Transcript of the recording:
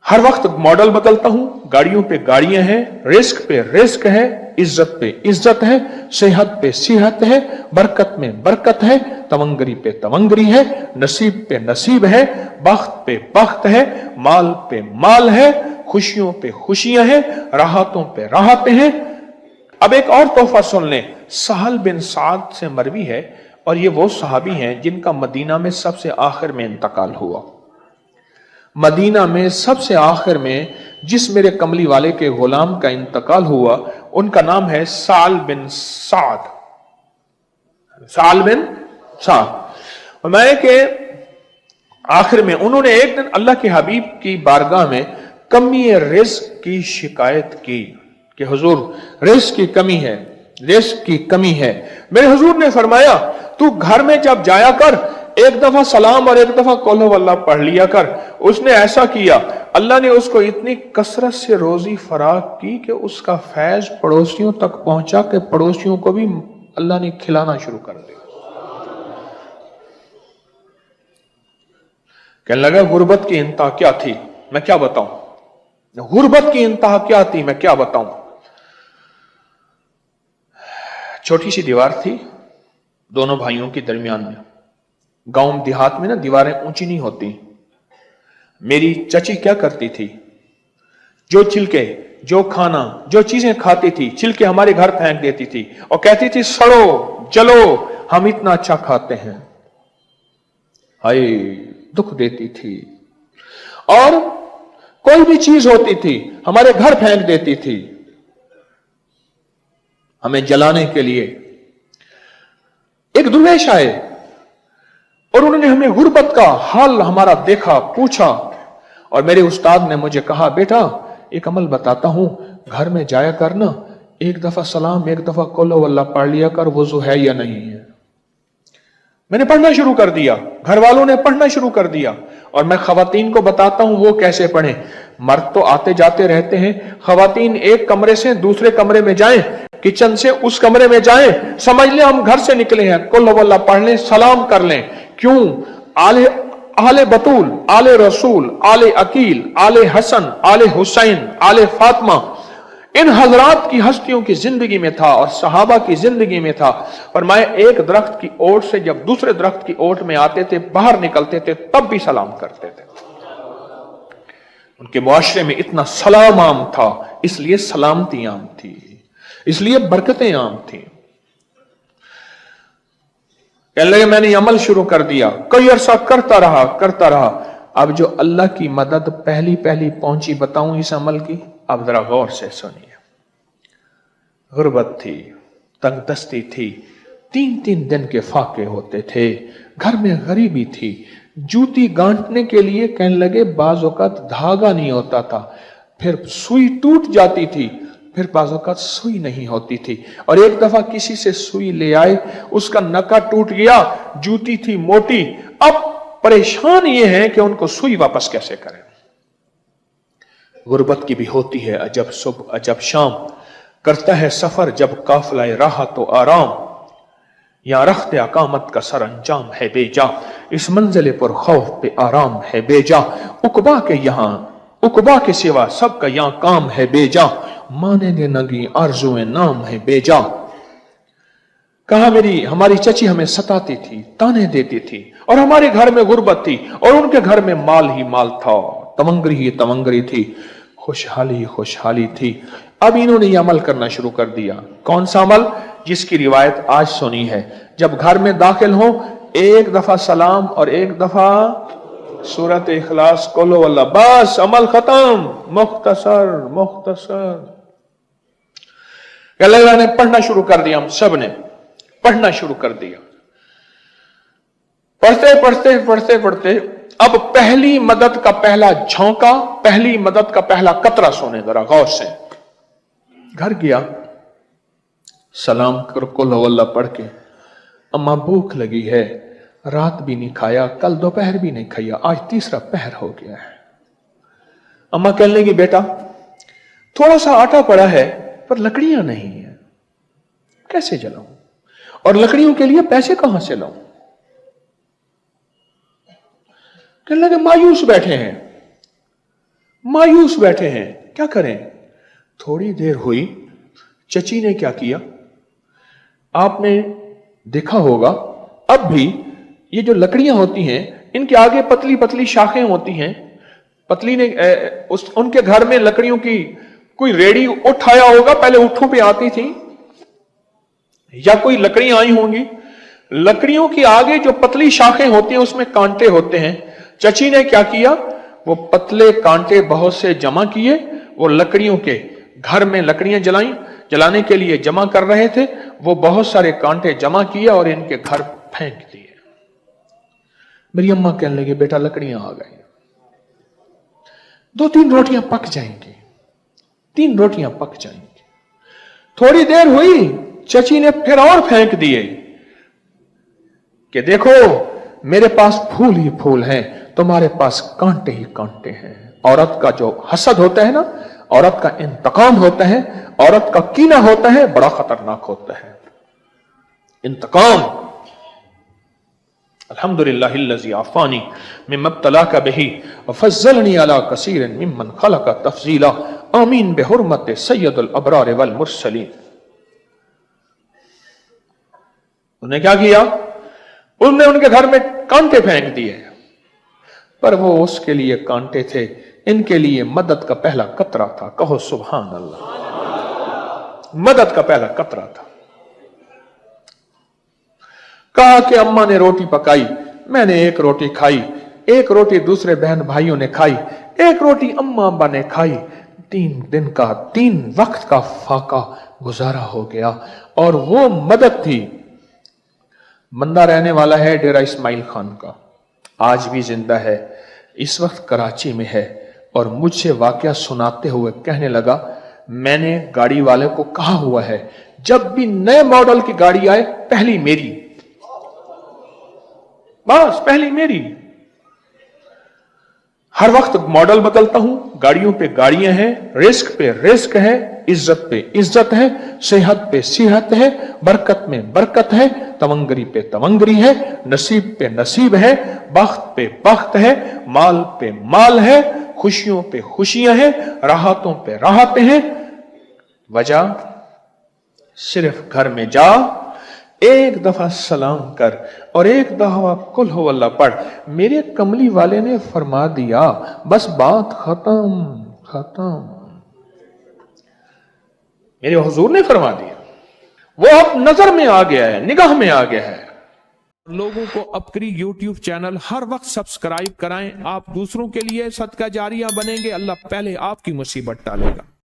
हर वक्त मॉडल बदलता हूं, गाड़ियों पे गाड़ियां हैं, रिस्क पे रिस्क है, इज्जत पे इज्जत है, सेहत पे सेहत है, बरकत में बरकत है, तवंगरी पे तवंगरी है, नसीब पे नसीब है, बख्त पे बख्त है, माल पे माल है, खुशियों पे खुशियां हैं, राहतों पे राहतें हैं। अब एक और तोहफा सुन लें। सहल बिन साद से मरवी है, और ये वो सहाबी हैं जिनका मदीना में सबसे आखिर में इंतकाल हुआ। मदीना में सबसे आखिर में जिस मेरे कमली वाले के गुलाम का इंतकाल हुआ, उनका नाम है साल बिन साद। साल बिन साद। मैं के आखिर में उन्होंने एक दिन अल्लाह के हबीब की बारगाह में कमी रिज़्क की शिकायत की कि हुजूर रिज़्क की कमी है, रिज़्क की कमी है। मेरे हुजूर ने फरमाया, तू घर में जब जाया कर, एक दफा सलाम और एक दफा कौल वल्लाह पढ़ लिया कर। उसने ऐसा किया, अल्लाह ने उसको इतनी कसरत से रोजी फराग की कि उसका फैज पड़ोसियों तक पहुंचा कि पड़ोसियों को भी अल्लाह ने खिलाना शुरू कर दिया। कहने लगा, गुर्बत की इंतहा क्या थी मैं क्या बताऊं, गुर्बत की इंतहा क्या थी मैं क्या बताऊं। छोटी सी दीवार थी दोनों भाइयों के दरमियान में। गांव देहात में ना दीवारें ऊंची नहीं होती। मेरी चची क्या करती थी, जो छिलके, जो खाना, जो चीजें खाती थी, छिलके हमारे घर फेंक देती थी और कहती थी, सड़ो जलो, हम इतना अच्छा खाते हैं। हाय, दुख देती थी। और कोई भी चीज होती थी हमारे घर फेंक देती थी हमें जलाने के लिए। एक दुर्वेश आए और उन्होंने हमें गुर्बत का हाल हमारा देखा, पूछा, और मेरे उस्ताद ने मुझे कहा, बेटा एक अमल बताता हूं, घर में जाया करना, एक दफा सलाम एक दफा कौल वल्लाह पढ़ लिया कर, वुजू है या नहीं है। मैंने पढ़ना शुरू कर दिया, घर वालों ने पढ़ना शुरू कर दिया, और मैं खवातीन को बताता हूं वो कैसे पढ़ें। मर्द तो आते जाते रहते हैं, खवातीन एक कमरे से दूसरे कमरे में जाएं, किचन से उस कमरे में जाएं, समझ लें हम घर से निकले हैं, कुल वल्लाह पढ़ लें, सलाम कर लें। क्यों? आले बतूल, आले रसूल, आले अकील, आले हसन, आले हुसैन, आले फातिमा, इन हजरात की हस्तियों की जिंदगी में था और सहाबा की जिंदगी में था। फरमाया, एक दरख्त की ओट से जब दूसरे दरख्त की ओट में आते थे, बाहर निकलते थे, तब भी सलाम करते थे। उनके मुआशरे में इतना सलाम आम था, इसलिए सलामती आम थी, इसलिए बरकतें आम थी। कहने लगे, मैंने अमल शुरू कर दिया, कई अरसा करता रहा। अब जो अल्लाह की मदद पहली पहली पहुंची बताऊं इस अमल की, अब जरा गौर से सुनिए। गुर्बत थी, तंगदस्ती थी, 3-3 दिन के फाके होते थे, घर में गरीबी थी, जूती गांठने के लिए कहने लगे बाज़ औक़ात धागा नहीं होता था, फिर सुई टूट जाती थी, फिर बाज़ औक़ात सुई नहीं होती थी, और एक दफा किसी से सुई ले आए, उसका नका टूट गया, जूती थी मोटी। अब परेशान ये है कि उनको सुई वापस कैसे करें। गुर्बत की भी होती है अजब सुबह अजब शाम, करता है सफर जब काफिला राह तो आराम, या रख्त अकामत का सर अंजाम है बेजा, इस मंजिल पर खौफ पे आराम है बेजा, उकबा के यहाँ उकबा के सिवा सबका यहाँ काम है बेजा, माने ने नगी आरज़ुए नाम है बेजा। कहा, हमारी चची हमें सताती थी, ताने देती थी, और हमारे घर में गुर्बत थी और उनके घर में माल ही माल था, तमंगरी ही तमंगरी थी, खुशहाली ही खुशहाली थी। अब इन्होंने ये अमल करना शुरू कर दिया। कौन सा अमल? जिसकी रिवायत आज सुनी है। जब घर में दाखिल हो, एक दफा सलाम और एक दफा सूरत इखलास कुल वल्लाह, बस अमल खत्म। मुख्तसर मुख्तसर। अल्लाह ने पढ़ना शुरू कर दिया, हम सब ने पढ़ना शुरू कर दिया। पढ़ते पढ़ते पढ़ते पढ़ते अब पहली मदद का पहला झोंका, पहली मदद का पहला कतरा सुने जरा गौर से। घर गया, सलाम कर कुल वल्लाह पढ़ के, अम्मा भूख लगी है, रात भी नहीं खाया, कल दोपहर भी नहीं खाया, आज तीसरा पहर हो गया है। अम्मा कहने लगी, बेटा थोड़ा सा आटा पड़ा है पर लकड़ियां नहीं है, कैसे जलाऊं, और लकड़ियों के लिए पैसे कहां से लाऊं। कहने लगे, मायूस बैठे हैं, मायूस बैठे हैं, क्या करें। थोड़ी देर हुई, चची ने क्या किया, आपने देखा होगा अब भी ये जो लकड़ियां होती हैं इनके आगे पतली पतली शाखें होती हैं। पतली ने उनके घर में लकड़ियों की कोई रेडी उठाया होगा, पहले ऊँटों पे आती थी या कोई लकड़ियां आई होंगी। लकड़ियों की आगे जो पतली शाखें होती हैं उसमें कांटे होते हैं। चची ने क्या किया, वो पतले कांटे बहुत से जमा किए, वो लकड़ियों के घर में लकड़ियां जलाने के लिए जमा कर रहे थे, वो बहुत सारे कांटे जमा किए और इनके घर फेंक दिए। मेरी अम्मा कहने लगे, बेटा लकड़ियां आ गई, 2-3 रोटियां पक जाएंगी, 3 रोटियां पक जाएंगी। थोड़ी देर हुई, चची ने फिर और फेंक दिए कि देखो मेरे पास फूल ही फूल हैं, तुम्हारे पास कांटे ही कांटे हैं। औरत का जो हसद होता है ना, औरत का इंतकाम होता है, औरत का कीना होता है, बड़ा खतरनाक होता है। इंतकाम। अल्हम्दुलिल्लाहिल्लज़ी आफ़ानी मिम्मा इब्तलाका बिही व फ़ज़्ज़लनी अला कसीरिन मिम्मन ख़लक़ तफ़ज़ीला। आमीन बिहुर्मति सय्यदुल अबरार वल मुरसलीन। उन्होंने क्या किया, उन्होंने उनके घर में कांटे फेंक दिए, पर वो उसके लिए कांटे थे, इनके लिए मदद का पहला कतरा था। कहो सुभान अल्लाह। मदद का पहला कतरा था। कहा कि अम्मा ने रोटी पकाई, मैंने एक रोटी खाई, एक रोटी दूसरे बहन भाइयों ने खाई, एक रोटी अम्मा अब्बा ने खाई। 3 दिन का 3 वक्त का फाका गुजारा हो गया। और वो मदद थी। बंदा रहने वाला है डेरा इस्माइल खान का, आज भी जिंदा है, इस वक्त कराची में है, और मुझसे वाकया सुनाते हुए कहने लगा, मैंने गाड़ी वाले को कहा हुआ है जब भी नए मॉडल की गाड़ी आए पहली मेरी, बस पहली मेरी। हर वक्त मॉडल बदलता हूं, गाड़ियों पे गाड़ियां हैं, रिस्क पे रिस्क है, इज्जत पे इज्जत है, सेहत पे सेहत है, बरकत में बरकत है, तवंगरी पे तवंगरी है, नसीब पे नसीब है, बख्त पे बख्त है, माल पे माल है, खुशियों पे खुशियां हैं, राहतों पे राहतें हैं। वजह सिर्फ घर में जा, एक दफा सलाम कर और एक दफा कुल हो अल्लाह पढ़, मेरे कमली वाले ने फरमा दिया, बस बात खत्म। मेरे हुजूर ने फरमा दिया, वो अब नजर में आ गया है, निगाह में आ गया है। लोगों को अपनी YouTube चैनल हर वक्त सब्सक्राइब कराएं, आप दूसरों के लिए सदका जारिया बनेंगे, अल्लाह पहले आपकी मुसीबत टालेगा।